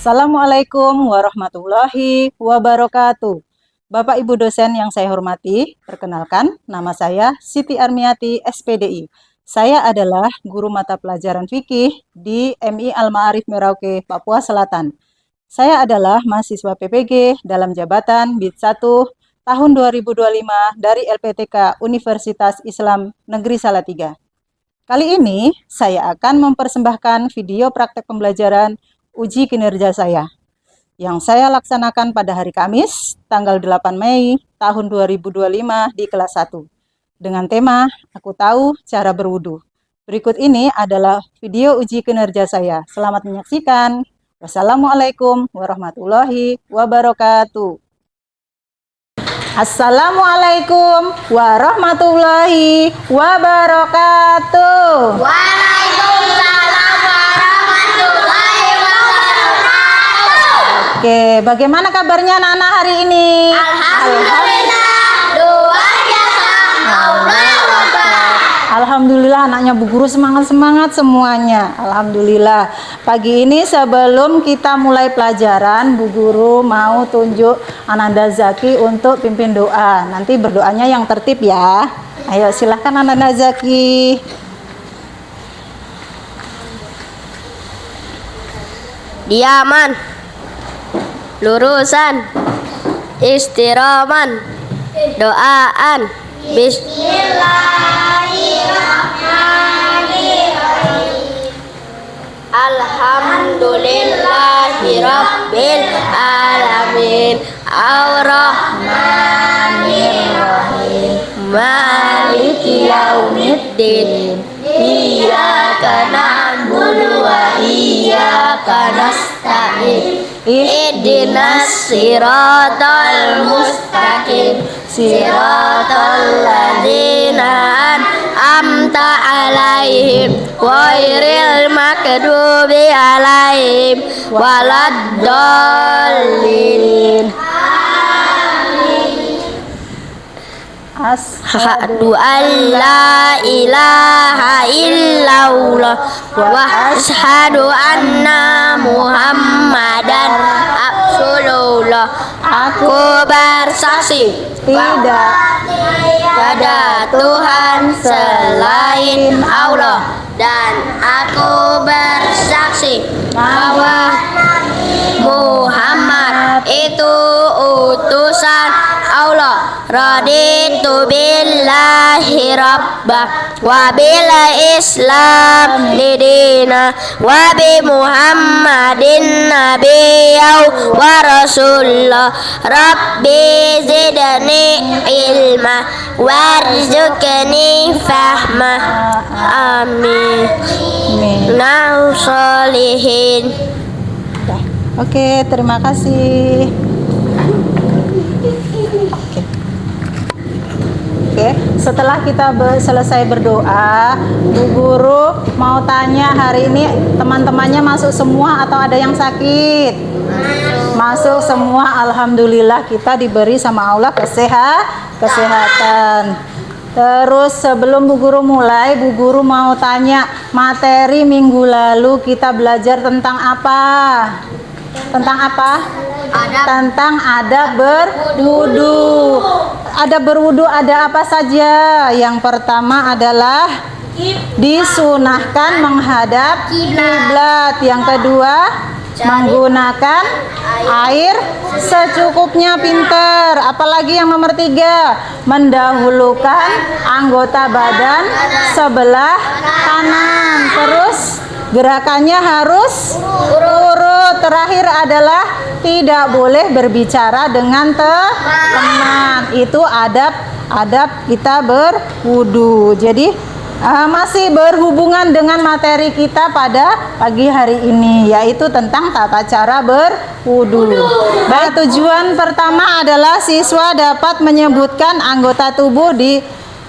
Assalamualaikum warahmatullahi wabarakatuh. Bapak Ibu dosen yang saya hormati, perkenalkan nama saya Siti Armiati SPDI. Saya adalah guru mata pelajaran fikih di MI Al-Ma'arif Merauke, Papua Selatan. Saya adalah mahasiswa PPG dalam jabatan BID 1 tahun 2025 dari LPTK Universitas Islam Negeri Salatiga. Kali ini saya akan mempersembahkan video praktek pembelajaran uji kinerja saya yang saya laksanakan pada hari Kamis tanggal 8 Mei tahun 2025 di kelas 1 dengan tema Aku Tahu Cara Berwudu. Berikut ini adalah video uji kinerja saya. Selamat menyaksikan. Wassalamualaikum warahmatullahi wabarakatuh. Assalamualaikum warahmatullahi wabarakatuh. Waalaikumsalam warahmatullahi wabarakatuh. Oke, bagaimana kabarnya anak-anak hari ini? Alhamdulillah, luar biasa. Allah Akbar. Alhamdulillah anaknya Bu Guru semangat-semangat semuanya. Alhamdulillah. Pagi ini sebelum kita mulai pelajaran, Bu Guru mau tunjuk Ananda Zaki untuk pimpin doa. Nanti berdoanya yang tertib ya. Ayo silahkan Ananda Zaki. Diaman, lurusan, istiraman, doaan. Bismillahirrahmanirrahim. Alhamdulillahirabbil alamin. Ar-Rahmanirrahim. Maliki yaumiddin. Iyyaka na'budu wa iyyaka nasta'in. Ihdinas siratal mustaqim. Siratal ladzina an'amta 'alaihim ghairil maghdubi 'alaihim waladdallin. Asyhadu an la ilaha illallah wa asyhadu anna Muhammadan Rasulullah. Aku bersaksi Tidak ada Tuhan selain Allah, dan aku bersaksi bahwa Muhammad itu utusan Allah. Raditu billahi rabbah wa bil islam dina wa bi Muhammadin nabiyyu wa rasulullah. Rabbi zidni ilma warzuqni fahma. Amin. Nah sholihin. Oke, terima kasih. Oke, setelah kita selesai berdoa, Bu Guru mau tanya hari ini teman-temannya masuk semua atau ada yang sakit? Masuk semua, alhamdulillah kita diberi sama Allah kesehatan. Terus sebelum Bu Guru mulai, Bu Guru mau tanya materi minggu lalu kita belajar tentang apa? Tentang apa? Tentang adab berwudu. Adab berwudu ada apa saja? Yang pertama adalah disunahkan menghadap kiblat. Yang kedua, menggunakan air secukupnya, pinter. Apalagi yang nomor 3, mendahulukan anggota badan sebelah kanan. Terus gerakannya harus urut. Terakhir adalah tidak boleh berbicara dengan teman. Itu adab kita berwudu. Jadi masih berhubungan dengan materi kita pada pagi hari ini, yaitu tentang tata cara berwudu. Baik, tujuan pertama adalah siswa dapat menyebutkan anggota tubuh di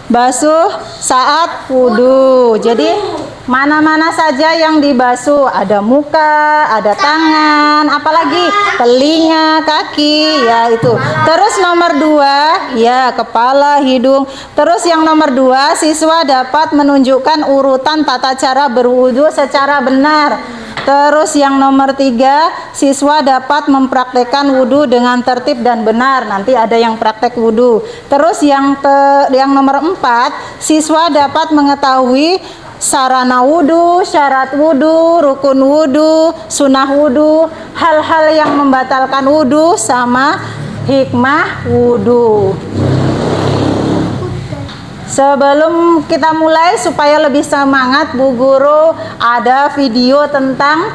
basuh saat wudu. Jadi mana-mana saja yang dibasuh, ada muka, ada tangan, apalagi telinga, kaki, ya itu. Terus nomor 2, ya kepala, hidung. Terus yang nomor 2, siswa dapat menunjukkan urutan tata cara berwudu secara benar. Terus yang nomor 3, siswa dapat mempraktekkan wudhu dengan tertib dan benar. Nanti ada yang praktek wudhu. Terus yang nomor 4, siswa dapat mengetahui sarana wudhu, syarat wudhu, rukun wudhu, sunnah wudhu, hal-hal yang membatalkan wudhu, sama hikmah wudhu. Sebelum kita mulai, supaya lebih semangat, Bu Guru ada video tentang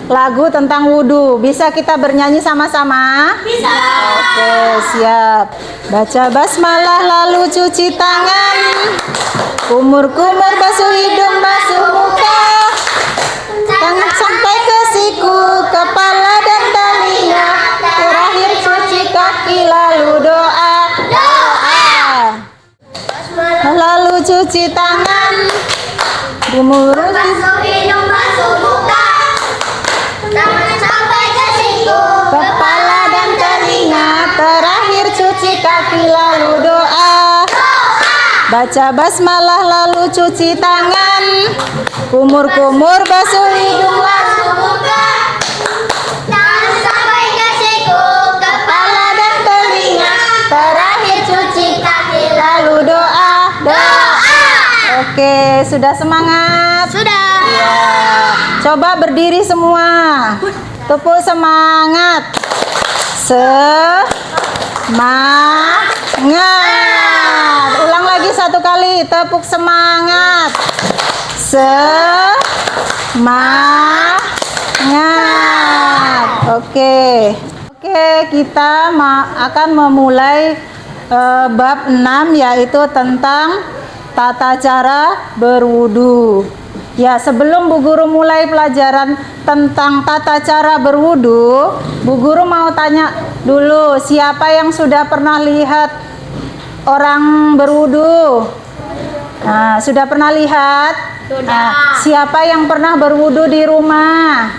lagu tentang wudhu. Bisa kita bernyanyi sama-sama? Bisa. Oke, siap. Baca basmalah lalu cuci tangan, kumur-kumur basuh hidung, basuh muka, tangan sampai ke siku, kepala dan telinga, terakhir cuci kaki lalu doa. Lalu cuci tangan, kumur, Basuh hidung, basuh muka, tangan sampai ke siku, kepala dan telinga, terakhir cuci kaki lalu doa. Baca basmalah lalu cuci tangan, kumur-kumur basuh hidung, basuh muka, tangan sampai ke siku, kepala dan telinga, terakhir cuci kaki lalu doa. Oke, sudah semangat? Sudah. Ya. Coba berdiri semua. Tepuk semangat. Semangat. Ulang lagi satu kali. Tepuk semangat. Semangat. Oke. Oke, kita akan memulai bab 6, yaitu tentang tata cara berwudu. Ya, sebelum Bu Guru mulai pelajaran tentang tata cara berwudu, Bu Guru mau tanya dulu, siapa yang sudah pernah lihat orang berwudu? Nah, sudah pernah lihat? Sudah. Nah, siapa yang pernah berwudu di rumah?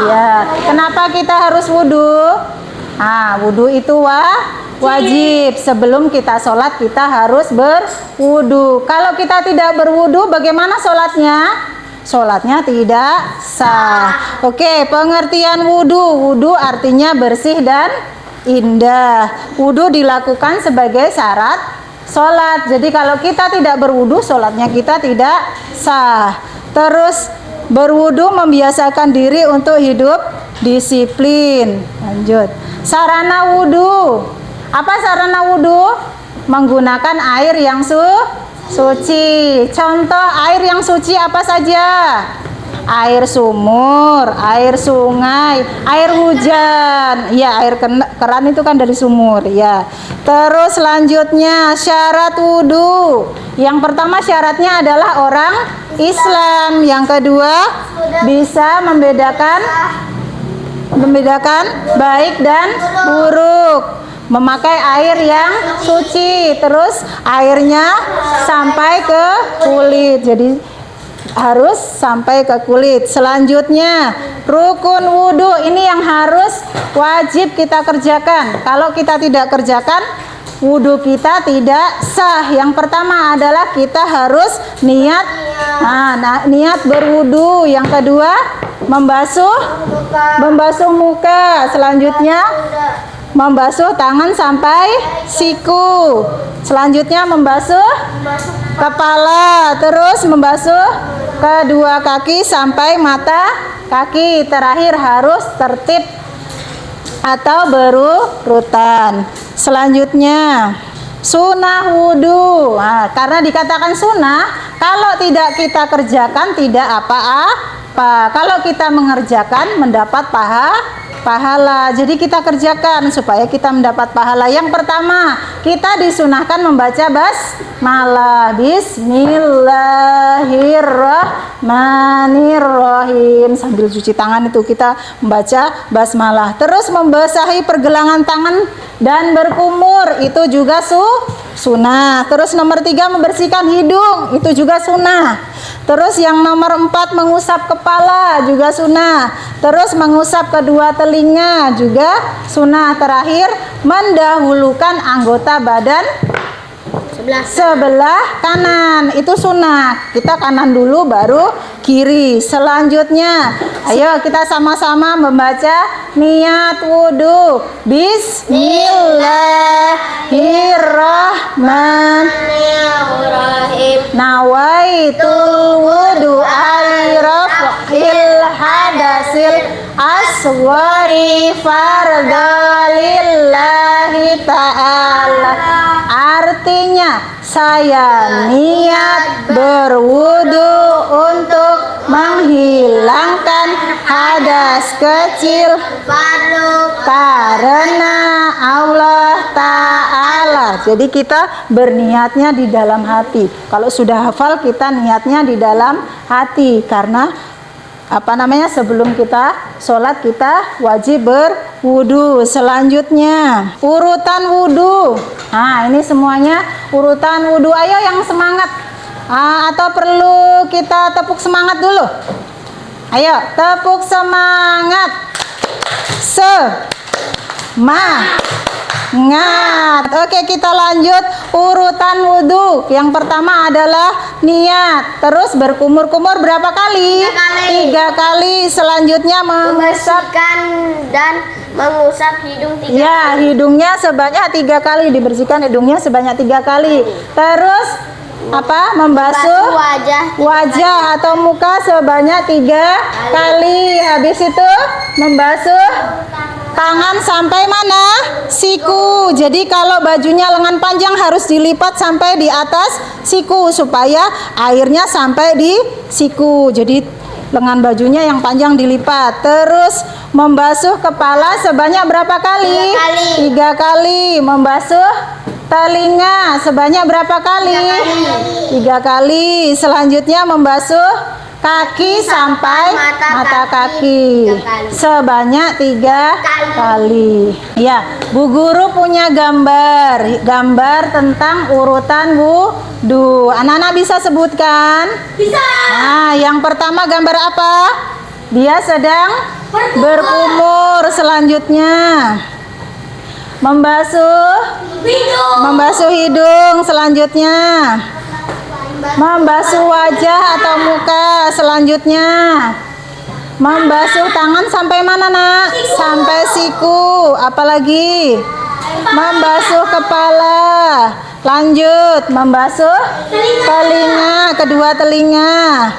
Iya. Kenapa kita harus wudu? Nah, wudu itu wajib. Sebelum kita sholat kita harus berwudu. Kalau kita tidak berwudu, bagaimana sholatnya? Sholatnya tidak sah. Oke, pengertian wudu. Wudu artinya bersih dan indah. Wudu dilakukan sebagai syarat sholat. Jadi kalau kita tidak berwudu, sholatnya kita tidak sah. Terus berwudu membiasakan diri untuk hidup disiplin. Lanjut. Sarana wudu. Apa sarana wudhu? Menggunakan air yang suci. Contoh air yang suci apa saja? Air sumur, air sungai, air hujan. Ya, air keran itu kan dari sumur. Ya. Terus selanjutnya syarat wudhu. Yang pertama syaratnya adalah orang Islam. Yang kedua bisa membedakan baik dan buruk. Memakai air yang suci, terus airnya sampai ke kulit. Jadi harus sampai ke kulit. Selanjutnya rukun wudhu, ini yang harus wajib kita kerjakan. Kalau kita tidak kerjakan, wudhu kita tidak sah. Yang pertama adalah kita harus niat berwudhu. Yang kedua membasuh muka. Selanjutnya membasuh tangan sampai siku. Selanjutnya membasuh kepala. Terus membasuh kedua kaki sampai mata kaki. Terakhir harus tertib atau berurutan. Selanjutnya sunnah wudhu. Nah, karena dikatakan sunnah, kalau tidak kita kerjakan tidak apa-apa. Kalau kita mengerjakan mendapat pahala. Jadi kita kerjakan supaya kita mendapat pahala. Yang pertama, kita disunahkan membaca basmalah. Bismillahirrahmanirrahim. Sambil cuci tangan itu kita membaca basmalah. Terus membasahi pergelangan tangan dan berkumur, itu juga sunnah. Terus nomor 3 membersihkan hidung, itu juga sunnah. Terus yang nomor 4 mengusap kepala, juga sunnah. Terus mengusap kedua telinga, juga sunnah. Terakhir mendahulukan anggota badan sebelah kanan. Itu sunnah. Kita kanan dulu baru kiri. Selanjutnya, ayo kita sama-sama membaca niat wudhu. Bismillahirrahmanirrahim. Nawaitul wudhu alirafil hadasil aswari fardalillahi ta'ala. Artinya, saya niat berwudu untuk menghilangkan hadas kecil karena Allah Ta'ala. Jadi kita berniatnya di dalam hati. Kalau sudah hafal, kita niatnya di dalam hati. Karena sebelum kita sholat kita wajib berwudu. Selanjutnya urutan wudu. Nah, ini semuanya urutan wudu. Ayo yang semangat. Atau perlu kita tepuk semangat dulu? Ayo tepuk semangat. Semangat. Oke, kita lanjut urutan wudhu. Yang pertama adalah niat. Terus berkumur-kumur berapa kali? 3 kali. Selanjutnya Membersihkan dan mengusap hidung 3 ya, kali. hidungnya sebanyak 3 kali. Dibersihkan hidungnya sebanyak 3 kali. Terus membasuh wajah atau muka sebanyak 3 kali. Habis itu membasuh tangan sampai mana? Siku. Jadi kalau bajunya lengan panjang harus dilipat sampai di atas siku supaya airnya sampai di siku. Jadi lengan bajunya yang panjang dilipat. Terus membasuh kepala sebanyak berapa kali? 3 kali. Membasuh telinga sebanyak berapa kali? 3 kali. Selanjutnya membasuh kaki sampai mata kaki sebanyak 3 kali. Ya, Bu Guru punya gambar tentang urutan wudu. Anak-anak bisa sebutkan? Bisa. Nah, yang pertama gambar apa? Dia sedang berkumur. Selanjutnya membasuh hidung. Selanjutnya membasuh wajah atau muka. Selanjutnya membasuh tangan sampai mana, Nak? Sampai siku. Apalagi? Membasuh kepala. Lanjut, membasuh telinga, kedua telinga.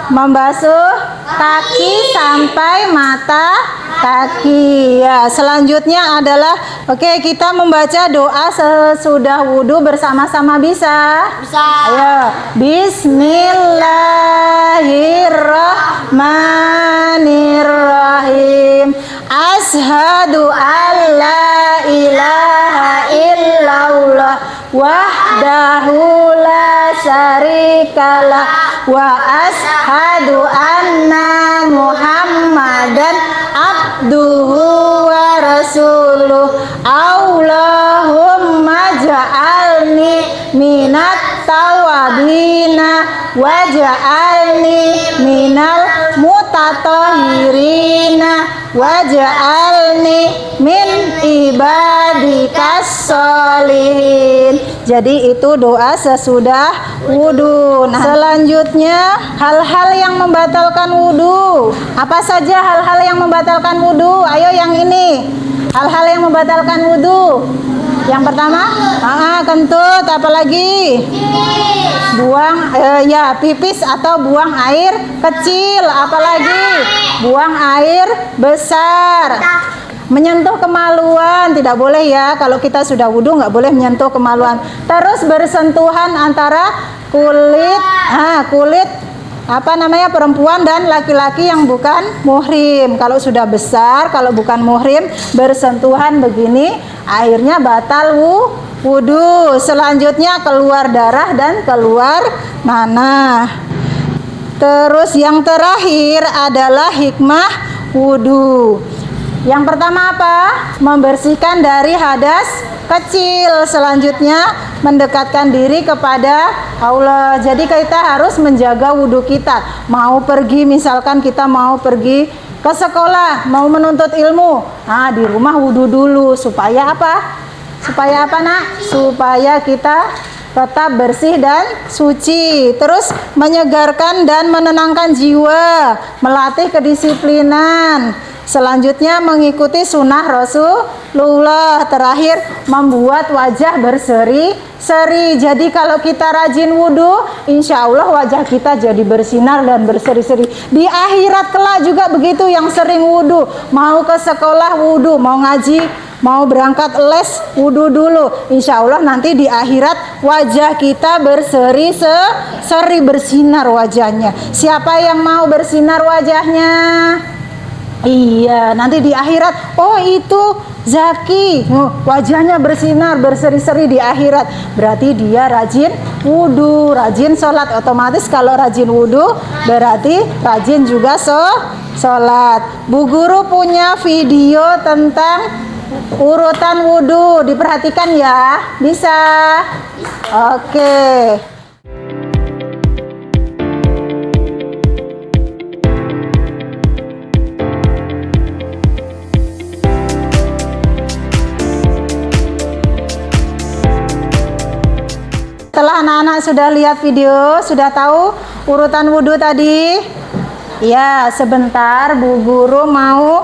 Membasuh kaki sampai mata kaki. Ya, selanjutnya adalah kita membaca doa sesudah wudhu bersama-sama bisa? Bisa. Ayo, Bismillahirrahmanirrahim. Ashhadu alla ilaha illallah wahdahu la syarikalah wa ashhadu anna Muhammadan abduhu wa rasuluh. Allahumma ja'alni minat tawabina wa ja'alni minal mutatahhirina wa ja'alni min ibadikas sholihin. Jadi itu doa sesudah wudhu. Nah, selanjutnya hal-hal yang membatalkan wudhu. Apa saja hal-hal yang membatalkan wudhu? Ayo yang ini. Hal-hal yang membatalkan wudhu. Yang pertama, kentut. Apalagi? Buang pipis atau buang air kecil. Apalagi? Buang air besar. Menyentuh kemaluan tidak boleh ya. Kalau kita sudah wudhu nggak boleh menyentuh kemaluan. Terus bersentuhan antara kulit perempuan dan laki-laki yang bukan muhrim. Kalau sudah besar, kalau bukan muhrim, bersentuhan begini, akhirnya batal wudhu. Selanjutnya keluar darah dan keluar nanah. Terus yang terakhir adalah hikmah wudhu. Yang pertama apa? Membersihkan dari hadas kecil. Selanjutnya mendekatkan diri kepada Allah. Jadi kita harus menjaga wudhu kita. Mau pergi, misalkan kita mau pergi ke sekolah, mau menuntut ilmu. Nah, di rumah wudhu dulu. Supaya apa? Supaya apa, Nak? Supaya kita tetap bersih dan suci. Terus menyegarkan dan menenangkan jiwa, melatih kedisiplinan. Selanjutnya mengikuti sunnah Rasulullah. Terakhir membuat wajah berseri-seri. Jadi kalau kita rajin wudhu, insya Allah wajah kita jadi bersinar dan berseri-seri. Di akhirat kelak juga begitu, yang sering wudhu, mau ke sekolah wudhu, mau ngaji, mau berangkat les, wudhu dulu. Insya Allah nanti di akhirat wajah kita berseri-seri, bersinar wajahnya. Siapa yang mau bersinar wajahnya? Iya, nanti di akhirat, oh itu Zaki, wajahnya bersinar, berseri-seri di akhirat. Berarti dia rajin wudhu, rajin sholat. Otomatis kalau rajin wudhu, berarti rajin juga sholat. Bu Guru punya video tentang urutan wudhu, diperhatikan ya, bisa? Oke. Setelah anak-anak sudah lihat video, sudah tahu urutan wudhu tadi? Ya, sebentar Bu Guru mau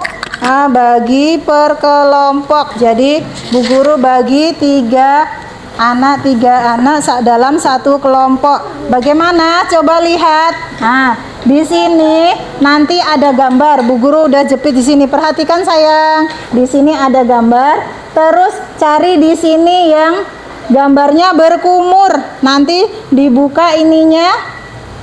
bagi per kelompok. Jadi Bu Guru bagi tiga anak dalam satu kelompok. Bagaimana? Coba lihat. Nah, di sini nanti ada gambar. Bu Guru udah jepit di sini. Perhatikan sayang. Di sini ada gambar. Terus cari di sini yang gambarnya berkumur. Nanti dibuka ininya,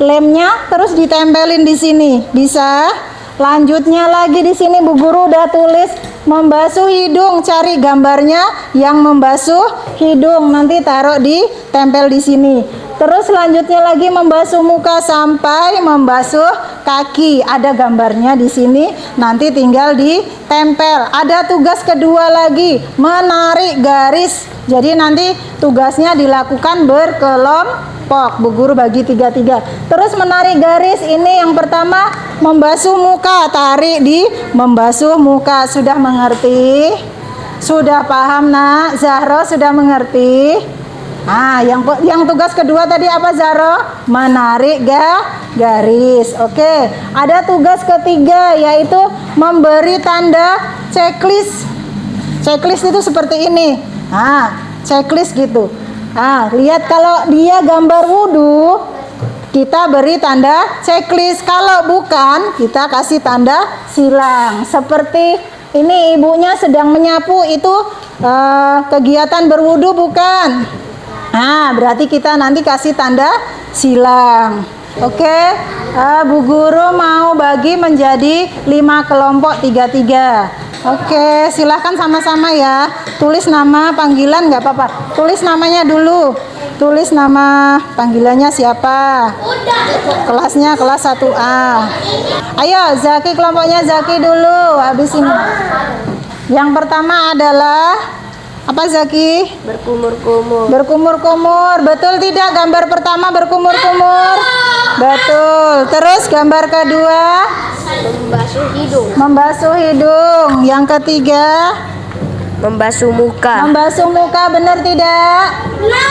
lemnya, terus ditempelin di sini. Bisa? Lanjutnya lagi di sini Bu Guru udah tulis membasuh hidung. Cari gambarnya yang membasuh hidung. Nanti taruh di tempel di sini. Terus selanjutnya lagi membasuh muka sampai membasuh kaki. Ada gambarnya di sini. Nanti tinggal ditempel. Ada tugas kedua lagi, menarik garis. Jadi nanti tugasnya dilakukan berkelompok. Bu Guru bagi 3-3. Terus menarik garis ini yang pertama membasuh muka. Tarik di membasuh muka. Sudah mengerti? Sudah paham nak? Zahro sudah mengerti? Nah, yang tugas kedua tadi apa Zahro? Menarik garis. Oke. Ada tugas ketiga yaitu memberi tanda checklist. Checklist itu seperti ini. Nah, checklist gitu. Nah, lihat kalau dia gambar wudhu, kita beri tanda checklist. Kalau bukan, kita kasih tanda silang. Seperti ini ibunya sedang menyapu, itu kegiatan berwudhu bukan? Nah, berarti kita nanti kasih tanda silang. Oke, Bu Guru mau bagi menjadi 5 kelompok 3-3. Oke, silahkan sama-sama ya. Tulis nama panggilan nggak apa-apa. Tulis namanya dulu. Tulis nama panggilannya siapa. Kelasnya kelas 1A. Ayo, Zaki, kelompoknya Zaki dulu. Habis ini. Yang pertama adalah apa Zaki? Berkumur-kumur. Berkumur-kumur. Betul tidak gambar pertama berkumur-kumur? Betul. Terus gambar kedua? Membasuh hidung. Membasuh hidung. Yang ketiga? Membasuh muka. Membasuh muka, benar tidak?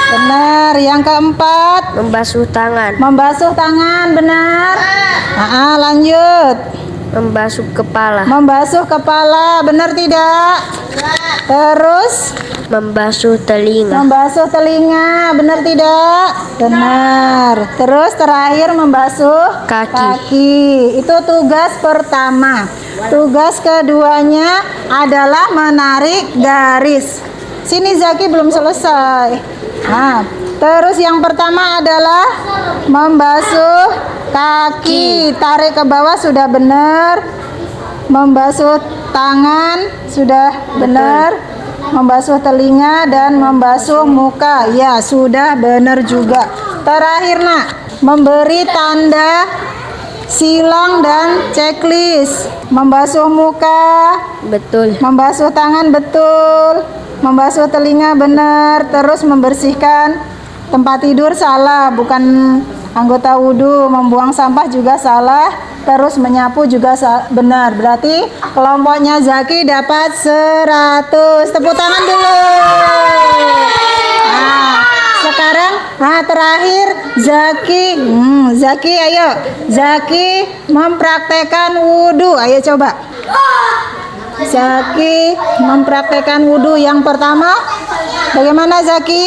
Benar. Yang keempat? Membasuh tangan. Membasuh tangan, benar? Lanjut. Membasuh kepala. Membasuh kepala, benar tidak? Terus? Membasuh telinga. Membasuh telinga, benar tidak? Benar. Terus terakhir membasuh kaki. Itu tugas pertama. Tugas keduanya adalah menarik garis. Sini Zaki belum selesai. Nah, terus yang pertama adalah membasuh kaki. Tarik ke bawah sudah benar. Membasuh tangan sudah benar. Membasuh telinga dan membasuh muka. Ya, sudah benar juga. Terakhir nak, memberi tanda silang dan checklist. Membasuh muka. Betul. Membasuh tangan betul. Membasuh telinga benar. Terus membersihkan tempat tidur salah, bukan anggota wudhu. Membuang sampah juga salah. Terus menyapu juga benar. Berarti kelompoknya Zaki dapat 100. Tepuk tangan dulu. Nah, sekarang Nah, terakhir Zaki. Zaki, ayo. Zaki mempraktekkan wudhu. Ayo coba. Zaki mempraktekkan wudhu. Yang pertama, bagaimana Zaki?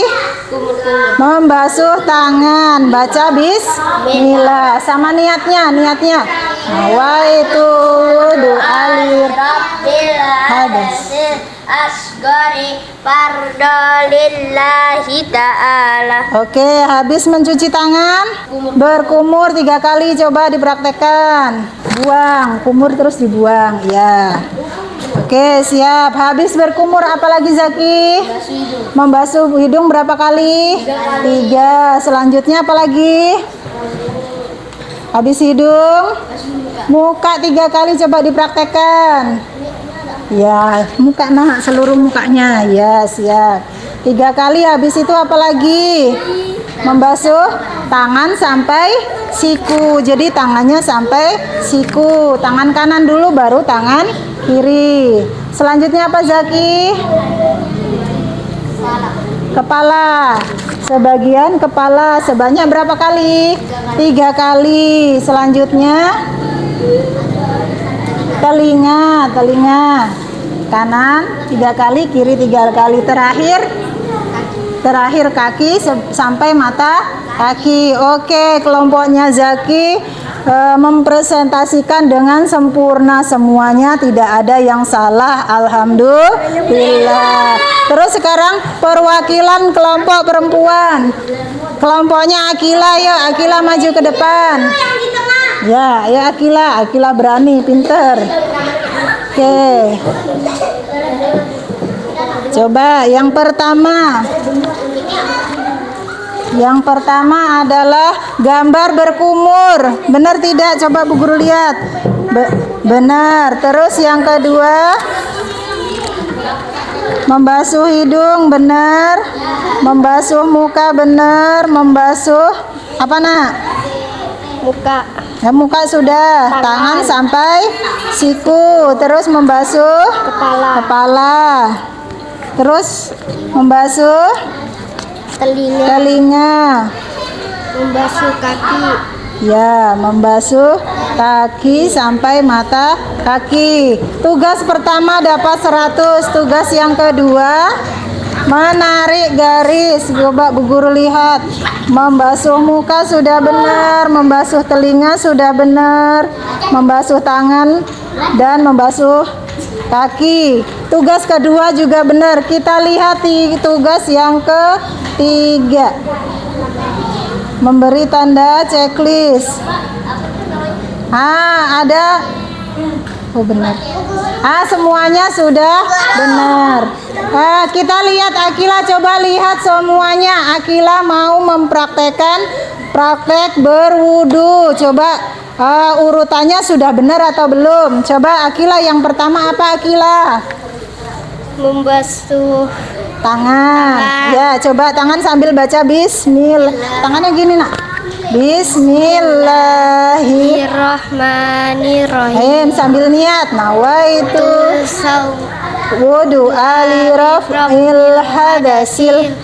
Membasuh tangan. Baca bismillah. Sama niatnya. Nawaitu wudhu alir. Hadis. Asgari fardalillahi ta'ala. Oke, habis mencuci tangan, berkumur 3 kali, coba dipraktekkan. Buang, kumur terus dibuang, ya. Oke, siap. Habis berkumur, apalagi Zaki? Membasuh hidung berapa kali? 3. Selanjutnya apalagi? Habis hidung, muka 3 kali, coba dipraktekkan. Ya, muka seluruh mukanya. Ya, siap. 3 kali. Habis itu apalagi? Membasuh tangan sampai siku. Jadi tangannya sampai siku. Tangan kanan dulu baru tangan kiri. Selanjutnya apa Zaki? Kepala. Sebagian kepala. Sebanyak berapa kali? 3 kali. Selanjutnya telinga kanan 3 kali, kiri 3 kali. Terakhir kaki sampai mata kaki. Oke, kelompoknya Zaki mempresentasikan dengan sempurna, semuanya tidak ada yang salah, alhamdulillah. Terus sekarang perwakilan kelompok perempuan, kelompoknya Akila. Yuk Akila maju ke depan. Ya, ya Akila berani, pinter. Oke. Coba yang pertama adalah gambar berkumur. Benar tidak? Coba Bu Guru lihat. Benar. Terus yang kedua, membasuh hidung, benar. Membasuh muka, benar. Membasuh apa nak? Muka. Ya, muka sudah. Tangan sampai siku. Terus membasuh kepala. Terus membasuh telinga. Membasuh kaki. Ya, membasuh kaki sampai mata kaki. Tugas pertama dapat 100. Tugas yang kedua, menarik garis. Coba Bu Guru lihat. Membasuh muka sudah benar, membasuh telinga sudah benar, membasuh tangan dan membasuh kaki. Tugas kedua juga benar. Kita lihat di tugas yang ketiga. Memberi tanda checklist. Ada. Oh benar. Semuanya sudah benar. Kita lihat Akila, coba lihat semuanya. Akila mau mempraktekkan praktek berwudu. Coba urutannya sudah benar atau belum? Coba Akila yang pertama apa Akila? Membasuh tangan. Ya, coba tangan sambil baca bismillah. Tangannya gini nak. Bismillahirrahmanirrahim. Sambil niat. Nawaitu wudu ali raf'il hadasil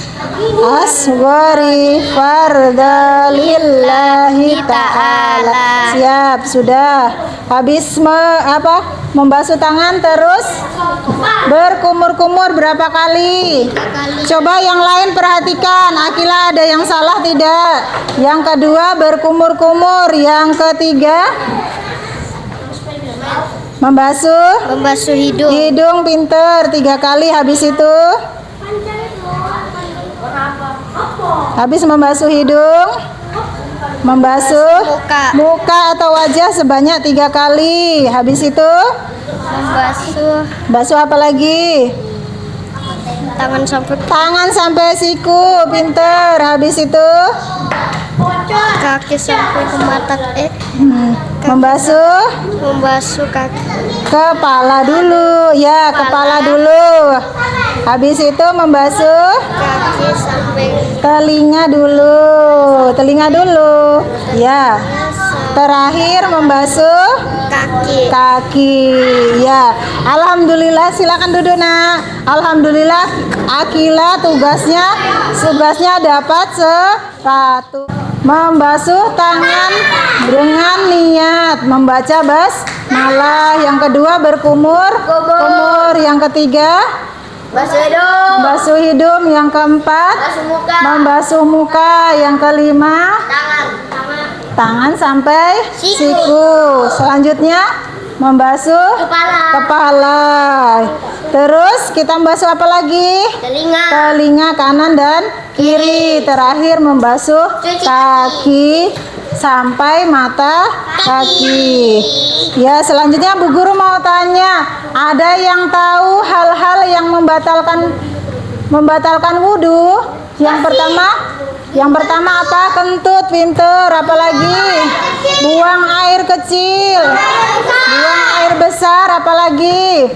asghari fardalillahi ta'ala. Siap, sudah. Habis membasuh tangan, terus berkumur-kumur berapa kali? Coba yang lain perhatikan. Akila ada yang salah tidak? Yang kedua berkumur-kumur. Yang ketiga membasuh hidung, pinter. 3 kali. Habis itu habis membasuh hidung, membasuh muka atau wajah sebanyak 3 kali. Habis itu basuh apa lagi? Tangan sampai siku, pinter. Habis itu kaki sampai ke mata. Membasuh kaki. Kepala dulu. Ya, kepala dulu. Habis itu membasuh Kaki sampai telinga dulu. Ya. Terakhir membasuh kaki. Ya, alhamdulillah, silakan duduk nak. Alhamdulillah, Akila tugasnya dapat 100. Membasuh tangan dengan niat membaca basmalah. Yang kedua berkumur. Yang ketiga basuh hidung. Yang keempat membasuh muka. Yang kelima tangan sampai siku. Selanjutnya membasuh kepala. Terus kita membasuh apa lagi? Telinga kanan dan kiri. Terakhir membasuh kaki sampai mata kaki. Ya, selanjutnya Bu Guru mau tanya, ada yang tahu hal-hal yang membatalkan wudhu? Yang pertama apa? Kentut, pinter, apalagi buang air kecil, buang air besar, apalagi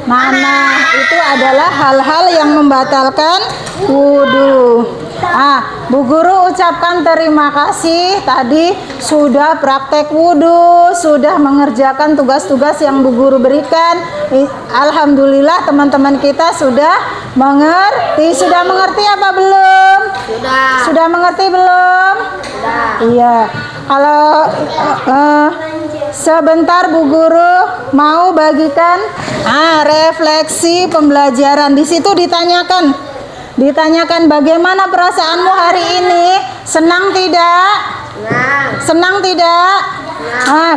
mana? Itu adalah hal-hal yang membatalkan wudhu. Bu Guru ucapkan terima kasih tadi sudah praktek wudhu, sudah mengerjakan tugas-tugas yang Bu Guru berikan. Alhamdulillah teman-teman kita sudah mengerti. Sudah mengerti apa belum? Sudah mengerti belum? Iya. Kalau sebentar Bu Guru mau bagikan refleksi pembelajaran. Di situ ditanyakan bagaimana perasaanmu hari ini? Senang tidak? Senang tidak?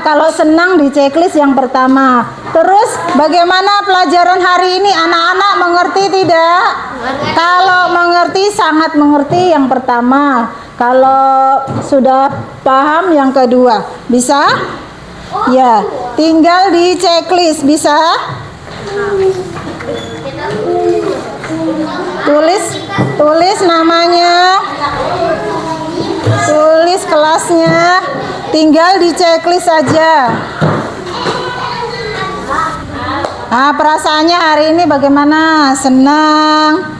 Kalau senang di checklist yang pertama. Terus bagaimana pelajaran hari ini? Anak-anak mengerti tidak? Kalau mengerti, sangat mengerti yang pertama. Kalau sudah paham yang kedua. Bisa? Ya, tinggal di checklist. Bisa? Tulis namanya, tulis kelasnya, tinggal di checklist saja. Perasaannya hari ini bagaimana? Senang,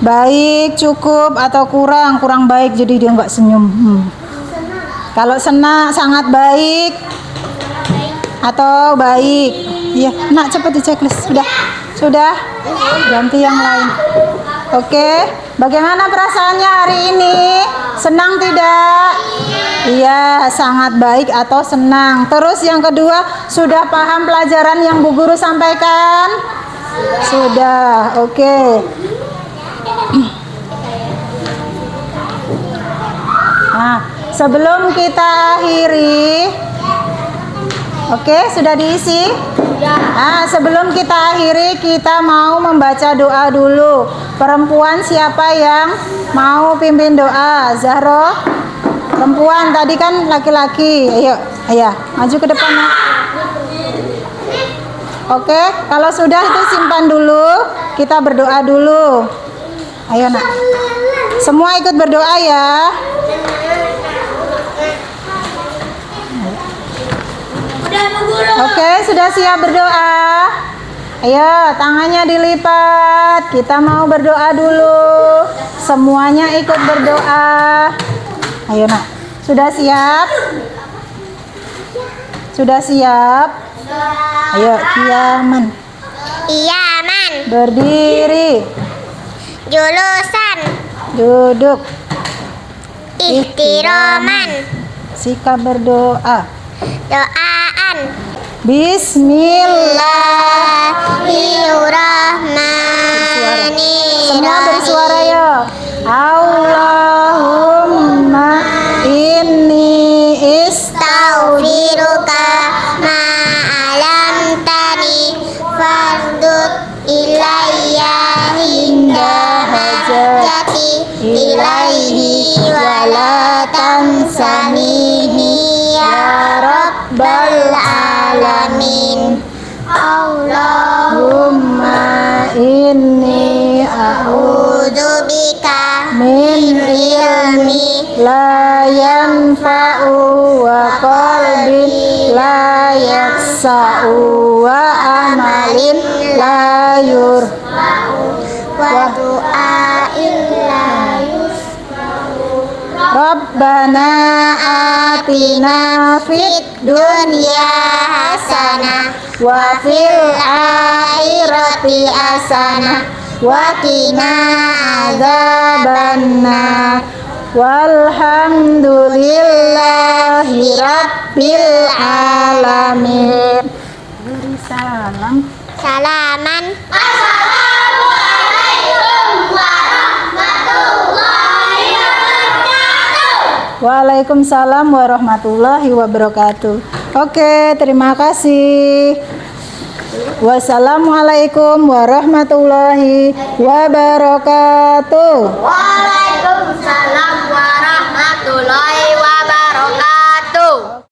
baik, cukup, atau kurang baik, jadi dia nggak senyum. Kalau senang, sangat baik, atau baik. Ya, nak cepat di checklist. Sudah, ganti yang lain. Oke, bagaimana perasaannya hari ini? Senang tidak? Iya, sangat baik atau senang. Terus yang kedua, sudah paham pelajaran yang Bu Guru sampaikan? Sudah, oke. Sebelum kita akhiri, oke, sudah diisi? Sebelum kita akhiri, kita mau membaca doa dulu. Perempuan siapa yang mau pimpin doa? Zahro? Perempuan, tadi kan laki-laki. Ayo, maju ke depan. Oke, kalau sudah itu simpan dulu. Kita berdoa dulu. Ayo nak. Semua ikut berdoa ya. Oke, sudah siap berdoa? Ayo, tangannya dilipat. Kita mau berdoa dulu. Semuanya ikut berdoa. Ayo nak. Sudah siap? Sudah siap? Ayo, kiaman. Iyaman. Berdiri. Julusan. Duduk. Ihtiroman. Sikap berdoa. Doaan. Bismillahirrahmanirrahim. Semua bersuara ya. Allahumma inni Astaghfiruka ma'alamtani fardut ilayya hingga hajati ilaihi wala tansanihi ya Rabbal alamin. Allahumma inni A'udzubika min ilmi la yanfa'u wa qalbin la yaksa'u wa amalin la wa du'ain la yusma'u. Rabbana atina fid dunya hasanah wa fil akhirati hasanah wa qina adzabannar. Walhamdulillahi rabbil alamin. Beri salam. Salaman. Assalamualaikum warahmatullahi wabarakatuh. Waalaikumsalam warahmatullahi wabarakatuh. Oke, terima kasih. Wassalamualaikum warahmatullahi wabarakatuh. Waalaikumsalam warahmatullahi wabarakatuh.